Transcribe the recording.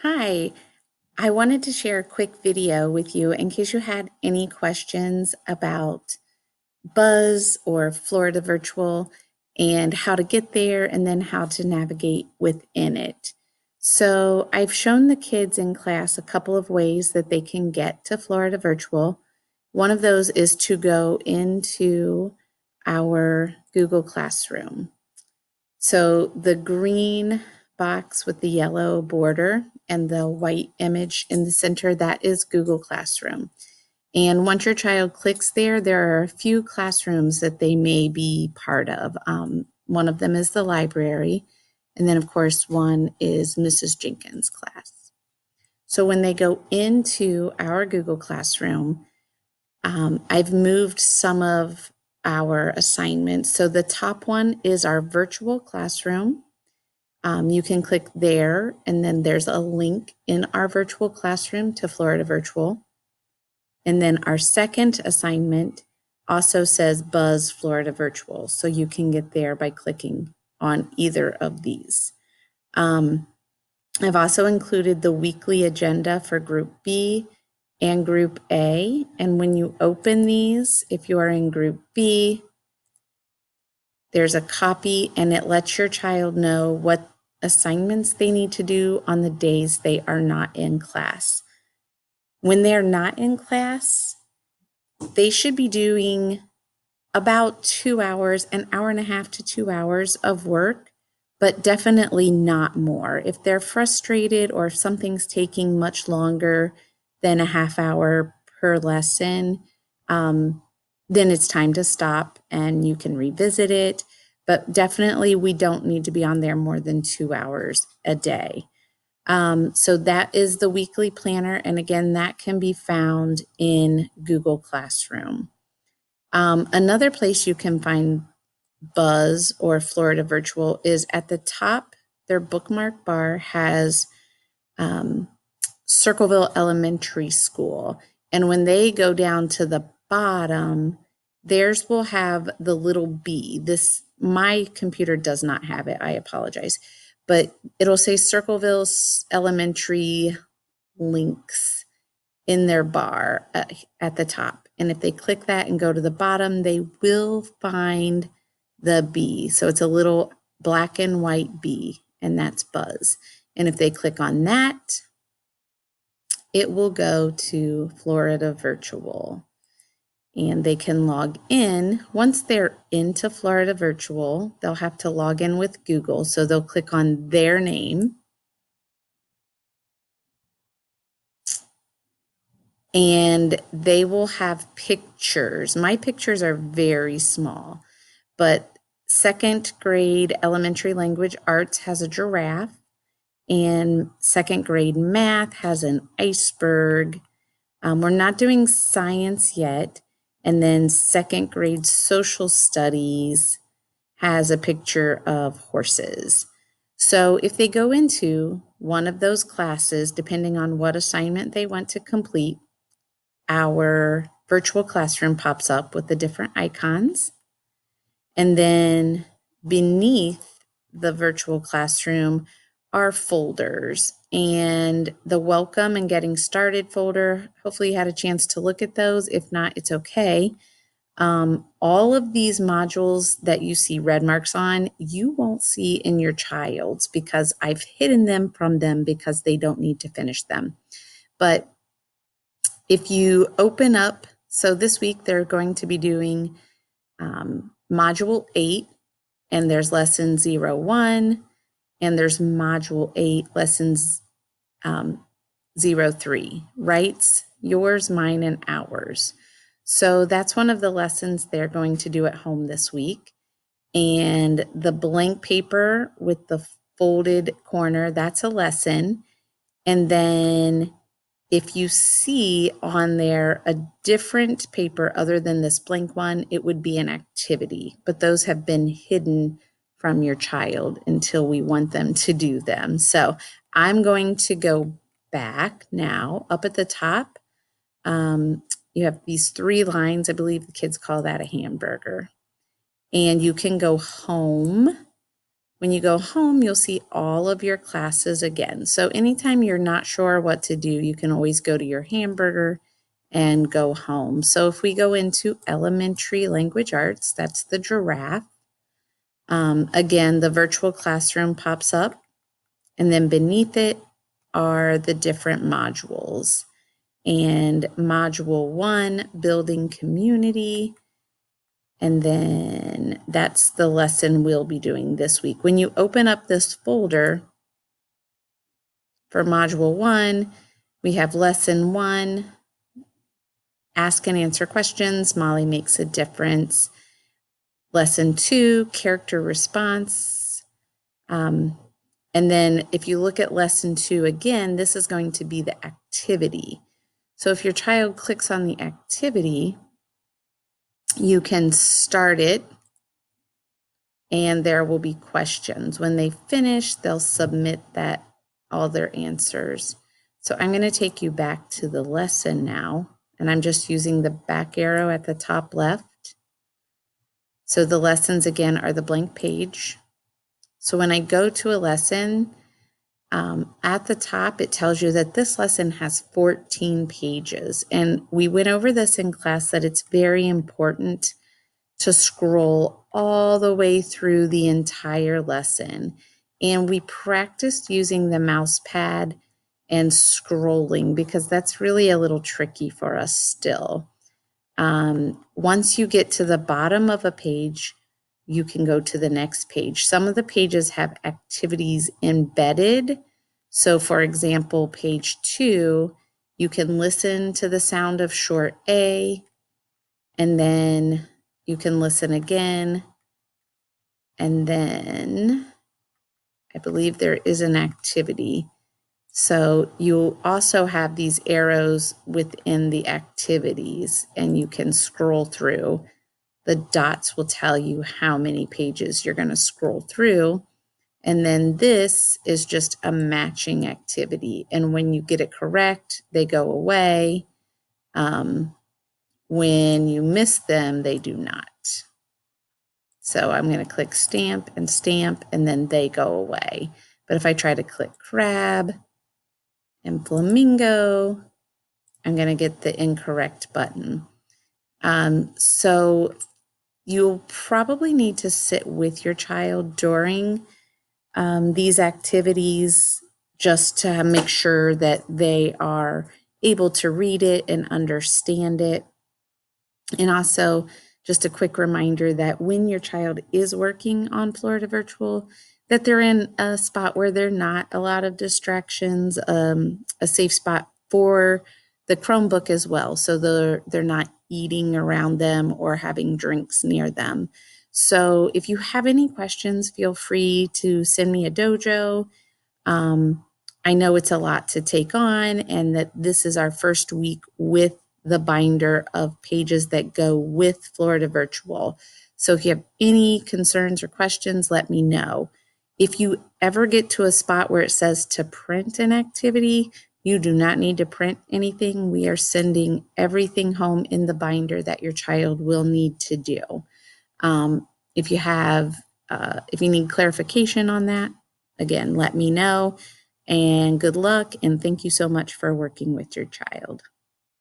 Hi, I wanted to share a quick video with you in case you had any questions about Buzz or Florida Virtual and how to get there and then how to navigate within it. So I've shown the kids in class a couple of ways that they can get to Florida Virtual. One of those is to go into our Google Classroom. So the green box with the yellow border and the white image in the center, that is Google Classroom. And once your child clicks there, there are a few classrooms that they may be part of. One of them is the library. And then, of course, one is Mrs. Jenkins' class. So when they go into our Google Classroom, I've moved some of our assignments. So the top one is our virtual classroom. You can click there, and then there's a link in our virtual classroom to Florida Virtual. And then our second assignment also says Buzz Florida Virtual, so you can get there by clicking on either of these. I've also included the weekly agenda for Group B and Group A, and when you open these, if you are in Group B, there's a copy and it lets your child know what assignments they need to do on the days they are not in class. When they're not in class, they should be doing about 2 hours, an hour and a half to 2 hours of work, but definitely not more. If they're frustrated or if something's taking much longer than a half hour per lesson, then it's time to stop and you can revisit it. But definitely we don't need to be on there more than 2 hours a day. So that is the weekly planner. And again, that can be found in Google Classroom. Another place you can find Buzz or Florida Virtual is at the top. Their bookmark bar has Circleville Elementary School. And when they go down to the bottom, theirs will have the little B. My computer does not have it. I apologize. But it'll say Circleville Elementary links in their bar at the top. And if they click that and go to the bottom, they will find the B. So it's a little black and white B, and that's Buzz. And if they click on that, it will go to Florida Virtual. And they can log in. Once they're into Florida Virtual, they'll have to log in with Google. So they'll click on their name. And they will have pictures. My pictures are very small, but second grade elementary language arts has a giraffe, and second grade math has an iceberg. We're not doing science yet. And then second grade social studies has a picture of horses. So if they go into one of those classes, depending on what assignment they want to complete, our virtual classroom pops up with the different icons. And then beneath the virtual classroom are folders, and the welcome and getting started folder, hopefully you had a chance to look at those. If not, it's okay. All of these modules that you see red marks on, you won't see in your child's because I've hidden them from them because they don't need to finish them. But if you open up, so this week they're going to be doing Module 8, and there's Lesson 01, and there's Module 8, Lessons 03, rights, yours, mine, and ours. So that's one of the lessons they're going to do at home this week. And the blank paper with the folded corner, that's a lesson. And then if you see on there a different paper other than this blank one, it would be an activity, but those have been hidden from your child until we want them to do them. So I'm going to go back now. Up at the top, you have these 3 lines. I believe the kids call that a hamburger. And you can go home, When you go home, you'll see all of your classes again. So anytime you're not sure what to do, you can always go to your Hamburger and go home. So if we go into elementary language arts, that's the giraffe. Again, the virtual classroom pops up, and then beneath it are the different modules. And module 1, building community. And then that's the lesson we'll be doing this week. When you open up this folder for module 1, we have lesson 1, ask and answer questions. Molly makes a difference. Lesson 2, character response. And then if you look at lesson 2 again, this is going to be the activity. So if your child clicks on the activity, you can start it and there will be questions. When they finish, they'll submit all their answers. So I'm going to take you back to the lesson now, and I'm just using the back arrow at the top left. So the lessons again are the blank page. So when I go to a lesson, at the top, it tells you that this lesson has 14 pages. And we went over this in class that it's very important to scroll all the way through the entire lesson. And we practiced using the mouse pad and scrolling because that's really a little tricky for us still. Once you get to the bottom of a page, you can go to the next page. Some of the pages have activities embedded. So for example, page 2, you can listen to the sound of short A, and then you can listen again. And then I believe there is an activity. So you'll also have these arrows within the activities, and you can scroll through. The dots will tell you how many pages you're going to scroll through. And then this is just a matching activity. And when you get it correct, they go away. When you miss them, they do not. So I'm going to click stamp, and then they go away. But if I try to click crab and flamingo, I'm going to get the incorrect button. So you'll probably need to sit with your child during these activities just to make sure that they are able to read it and understand it. And also, just a quick reminder that when your child is working on Florida Virtual, that they're in a spot where there are not a lot of distractions, a safe spot for the Chromebook as well. So they're not eating around them or having drinks near them. So if you have any questions, feel free to send me a dojo. I know it's a lot to take on, and that this is our first week with the binder of pages that go with Florida Virtual. So if you have any concerns or questions, let me know. If you ever get to a spot where it says to print an activity, you do not need to print anything. We are sending everything home in the binder that your child will need to do. If you need clarification on that, again, let me know. And good luck, and thank you so much for working with your child.